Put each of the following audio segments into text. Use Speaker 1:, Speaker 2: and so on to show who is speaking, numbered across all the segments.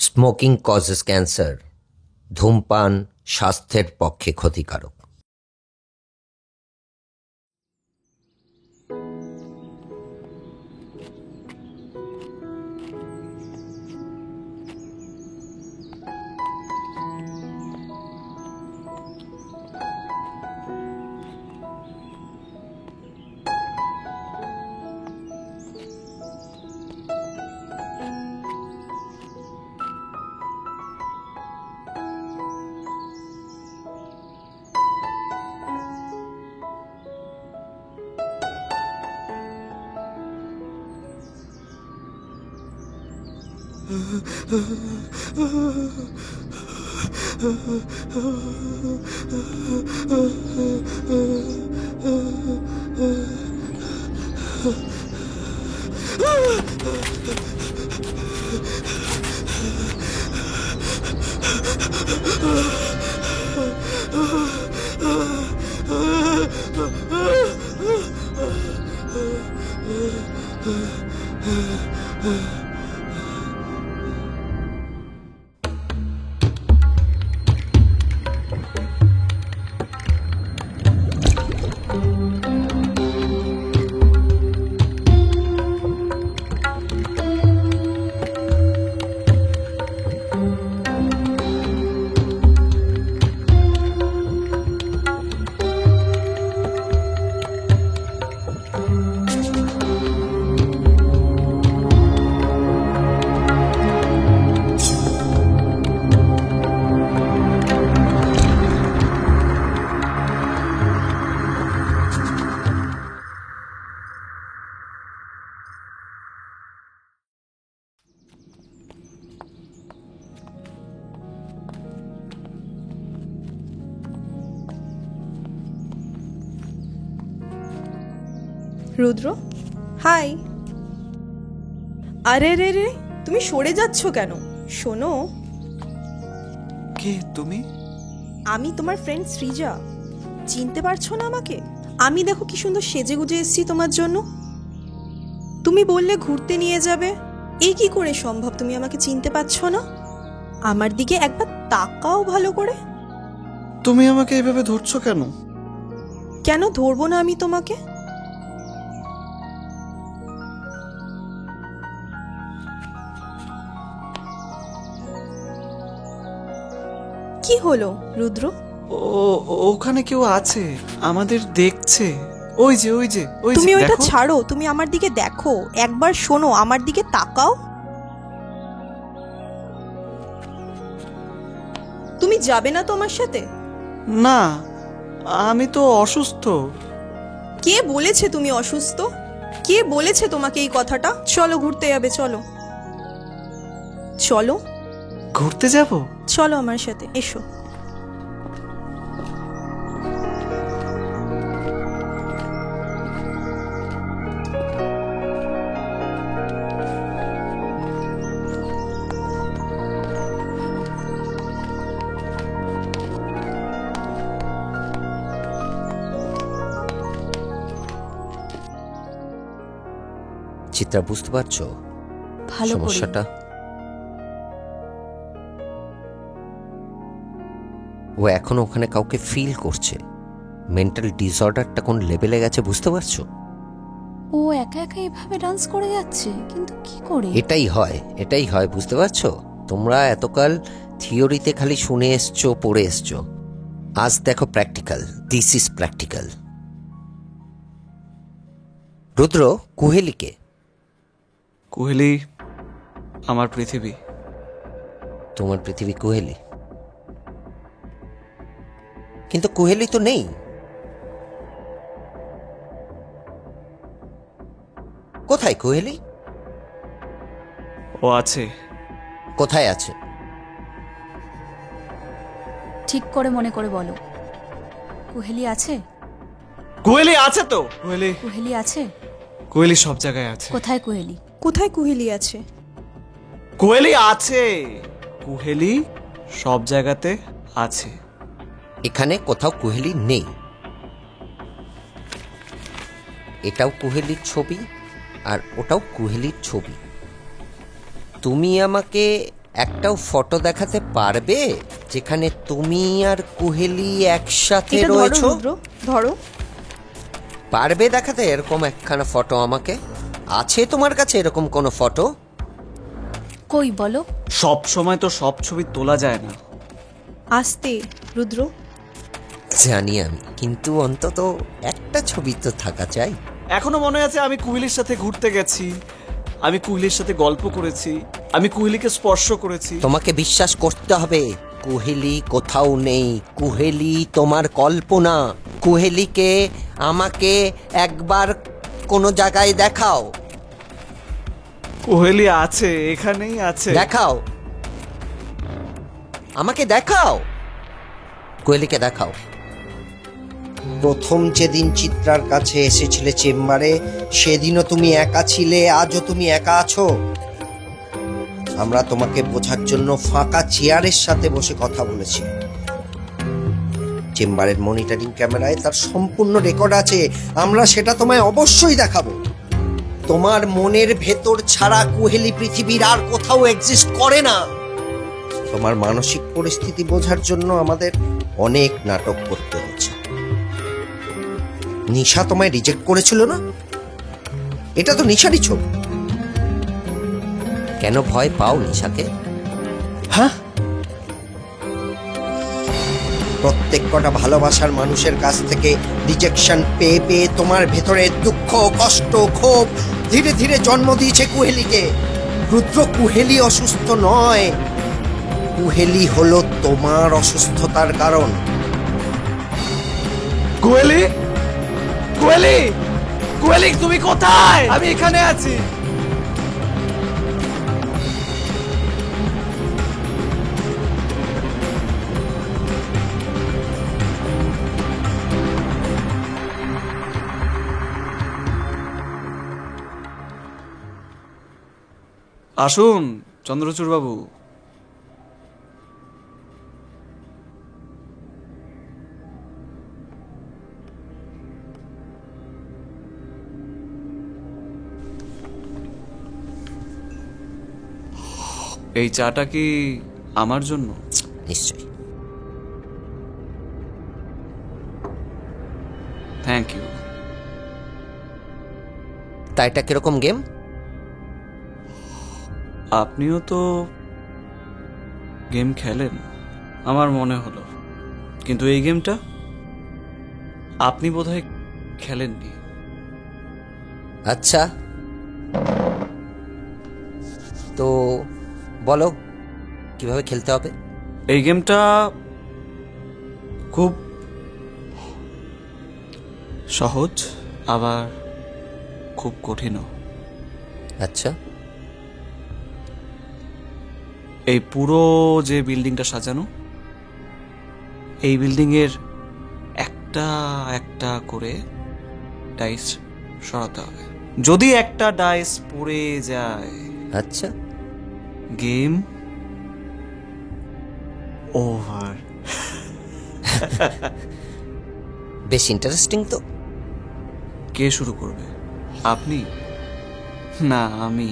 Speaker 1: Smoking causes cancer. ধূমপান স্বাস্থ্যের পক্ষে ক্ষতিকারক।
Speaker 2: রুদ্র, হাই। আরে রে রে, তুমি সরে যাচ্ছ কেন? শোনো।
Speaker 3: কে তুমি?
Speaker 2: আমি তোমার ফ্রেন্ড সৃজা। চিনতে পারছো না আমাকে? আমি দেখো কি সুন্দর সেজে গুজে এসেছি তোমার জন্য। তুমি বললে ঘুরতে নিয়ে যাবে, এই কি করে সম্ভব? তুমি আমাকে চিনতে পারছো না? আমার দিকে একবার তাকাও ভালো করে।
Speaker 3: তুমি আমাকে এইভাবে ধরছো কেন?
Speaker 2: কেন ধরবো না আমি তোমাকে? কি হলো রুদ্র?
Speaker 3: ওখানে কেউ আছে, আমাদের দেখছে। ওই যে ওই যে ওই যে।
Speaker 2: তুমি ওইটা ছাড়ো, তুমি আমার দিকে দেখো, একবার শোনো, আমার দিকে তাকাও। তুমি যাবে না তো আমার সাথে?
Speaker 3: না, আমি তো অসুস্থ।
Speaker 2: কে বলেছে তুমি অসুস্থ? কে বলেছে তোমাকে এই কথাটা? চলো ঘুরতে যাবে, চলো চলো।
Speaker 3: ঘুরতে যাব?
Speaker 2: চলো আমার সাথে, এসো।
Speaker 1: চিত্রা, বুঝতে পারছো
Speaker 4: ভালো করে?
Speaker 1: সমস্যাটা? ও এখনো ওখানে কাউকে ফিল করছে। মেন্টাল ডিসঅর্ডারটা কোন লেভেলে গেছে বুঝতে পারছো?
Speaker 4: ও একা একা এভাবে ডান্স করে যাচ্ছে, কিন্তু কি করে?
Speaker 1: এটাই হয়, বুঝতে পারছো? তোমরা এতকাল থিওরিতে খালি শুনে এসছো, পড়ে এসছো। আজ দেখো practical. This is practical. Rudra, কুহেলিকে?
Speaker 3: কুহেলি আমার পৃথিবী।
Speaker 1: তোমার পৃথিবী কুহেলি? কিন্তু কুহেলি তো নেই। কোথায় কুহেলি?
Speaker 3: ও আছে।
Speaker 1: কোথায় আছে?
Speaker 4: ঠিক করে মনে করে বলো। কুহেলি আছে?
Speaker 3: কুহেলি আছে তো। কুহেলি
Speaker 4: কুহেলি আছে?
Speaker 3: কুহেলি সব জায়গায় আছে।
Speaker 4: কোথায় কুহেলি?
Speaker 2: কোথায় কুহেলি আছে?
Speaker 3: কুহেলি আছে। কুহেলি সব জায়গাতে আছে।
Speaker 1: এখানে কোথাও কুহেলি নেই। এটাও কুহেলির ছবি আর ওটাও কুহেলির ছবি। তুমি আমাকে একটাও ফটো দেখাতে পারবে যেখানে তুমি আর কুহেলি একসাথে
Speaker 2: এটা ধরো
Speaker 1: রয়েছো?
Speaker 2: রুদ্র, ধরো।
Speaker 1: পারবে দেখাতে এরকম একখানা ফটো আমাকে? আছে তোমার কাছে এরকম কোনো ফটো?
Speaker 4: কই বলো।
Speaker 3: সব সময় তো সব ছবি তোলা যায় না।
Speaker 2: আস্তে রুদ্র।
Speaker 1: জানি আমি, কিন্তু অন্তত একটা ছবি তো থাকা চাই।
Speaker 3: এখনো মনে আছে আমি কুহেলির সাথে ঘুরতে গেছি, আমি কুহেলির সাথে গল্প করেছি, আমি কুহেলিকে স্পর্শ করেছি।
Speaker 1: তোমাকে বিশ্বাস করতে হবে, কুহেলি কোথাও নেই। কুহেলি তোমার কল্পনা। কুহেলিকে আমাকে একবার কোনো জায়গায় দেখাও।
Speaker 3: কুহেলি আছে, এখানেই আছে।
Speaker 1: দেখাও, আমাকে দেখাও, কুহেলিকে দেখাও। প্রথম যেদিন চিত্রার কাছে এসেছিলে চেম্বারে, সেদিনও তুমি একা ছিলে, আজও তুমি একা আছো। আমরা তোমাকে বোঝার জন্য ফাঁকা চেয়ারের সাথে বসে কথা বলেছি। চেম্বারের মনিটরিং ক্যামেরায় তার সম্পূর্ণ রেকর্ড আছে, আমরা সেটা তোমায় অবশ্যই দেখাবো। তোমার মনের ভেতর ছাড়া কুহেলি পৃথিবীর আর কোথাও এক্সিস্ট করে না। তোমার মানসিক পরিস্থিতি বোঝার জন্য আমাদের অনেক নাটক করতে হয়েছে। নিশা তোমায় রিজেক্ট করেছিল না? এটা তো নিশারই ছবি। কেন ভয় পাও নিশাকে?
Speaker 3: হ্যাঁ,
Speaker 1: প্রত্যেক কটা ভালোবাসার মানুষের কাছ থেকে রিজেকশন পেয়ে পেয়ে তোমার ভেতরে দুঃখ, কষ্ট, ক্ষোভ ধীরে ধীরে জন্ম দিয়েছে কুহেলিকে। রুদ্র, কুহেলি অসুস্থ নয়, কুহেলি হলো তোমার অসুস্থতার কারণ।
Speaker 3: কুহেলি, কুহেলি, কুহেলি তুমি কোথায়? আমি এখানে আছি। আসুন চন্দ্রচূড় বাবু। এই চাটা কি আমার জন্য?
Speaker 1: নিশ্চয়ই।
Speaker 3: Thank you.
Speaker 1: তা এটা কিরকম গেম?
Speaker 3: আপনিও তো গেম খেলেন আমার মনে হলো, কিন্তু এই গেমটা আপনি বোধহয় খেলেননি।
Speaker 1: আচ্ছা, তো বলো কিভাবে খেলতে হবে?
Speaker 3: এই গেমটা খুব সহজ, আবার খুব কঠিনও।
Speaker 1: আচ্ছা,
Speaker 3: এই পুরো যে বিল্ডিংটা সাজানো, এই বিল্ডিং এর একটা একটা করে ডাইস সরাতে হবে। যদি একটা ডাইস পড়ে যায়,
Speaker 1: আচ্ছা,
Speaker 3: গেম ওভার।
Speaker 1: বেশ ইন্টারেস্টিং তো।
Speaker 3: কে শুরু করবে, আপনি না আমি?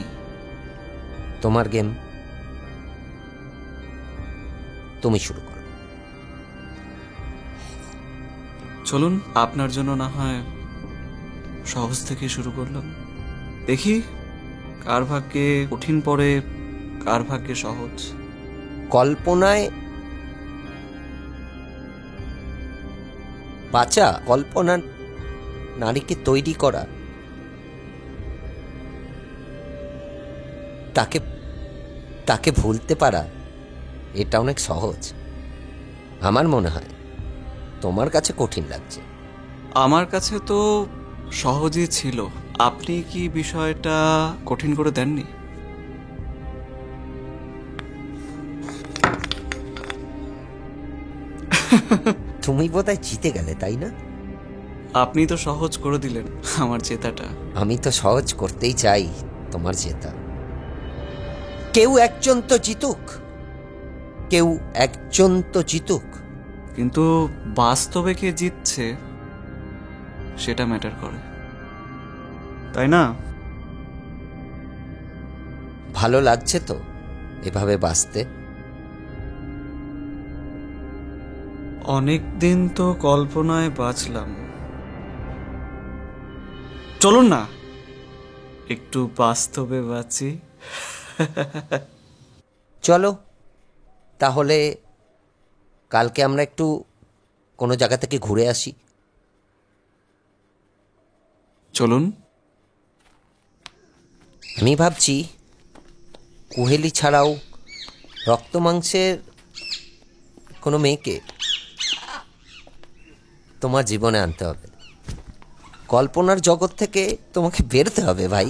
Speaker 1: তোমার গেম, তুমি শুরু করো।
Speaker 3: চলুন, আপনার জন্য না হয় সহজ থেকে শুরু করলাম। দেখি কার ভাগ্যে কঠিন পড়ে, কার ভাগ্যে সহজ।
Speaker 1: কল্পনায় বাঁচা, কল্পনা নারীকে তৈরি করা, তাকে তাকে ভুলতে পারা, এটা অনেক সহজ। আমার মনে হয় তোমার কাছে কঠিন লাগছে।
Speaker 3: আমার কাছে তো সহজই ছিল। আপনি কি বিষয়টা কঠিন করে দেননি?
Speaker 1: তুমি বোধহয় জিতে গেলে, তাই না?
Speaker 3: আপনি তো সহজ করে দিলেন আমার জেতাটা।
Speaker 1: আমি তো সহজ করতেই চাই তোমার জেতা। কেউ একজন তো জিতুক, কেউ একজন তো জিতুক।
Speaker 3: কিন্তু বাস্তবে কে জিতছে সেটা ম্যাটার করে, তাই না?
Speaker 1: ভালো লাগছে তো এভাবে বাঁচতে?
Speaker 3: অনেক দিন তো কল্পনায় বাঁচলাম, চলুন না একটু বাস্তবে বাঁচি।
Speaker 1: চলো তাহলে কালকে আমরা একটু কোনো জায়গা থেকে ঘুরে আসি।
Speaker 3: চলুন।
Speaker 1: আমি ভাবছি কুহেলি ছাড়াও রক্ত মাংসের কোনো মেয়েকে তোমার জীবনে আনতে হবে। কল্পনার জগৎ থেকে তোমাকে বেরোতে হবে ভাই।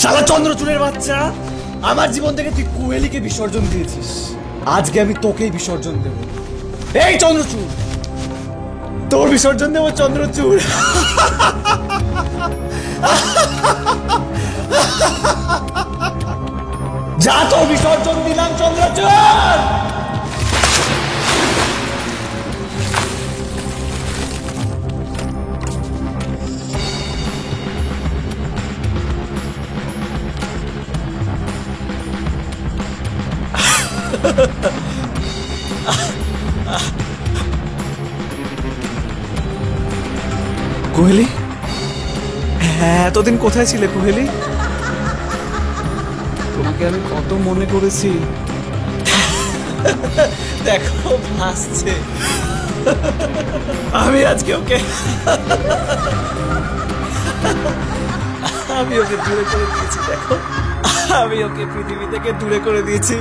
Speaker 5: শালা চন্দ্রচূড়ের বাচ্চা, আমার জীবন থেকে তুই কুহেলিকে বিসর্জন দিয়েছিস, আজকে আমি তোকেই বিসর্জন দেব। এই চন্দ্রচূড়, তোর বিসর্জন দেব চন্দ্রচূড়। যা, তোর বিসর্জন দিলাম চন্দ্রচূড়।
Speaker 3: কুহেলি, হ্যাঁ, এতদিন কোথায় ছিলে কুহেলি? তোমাকে আমি কত মনে করেছি।
Speaker 5: দেখো ভাসছে। আমি আজকে ওকে দূরে করে দিয়েছি। দেখো, আমি ওকে পৃথিবী থেকে দূরে করে দিয়েছি।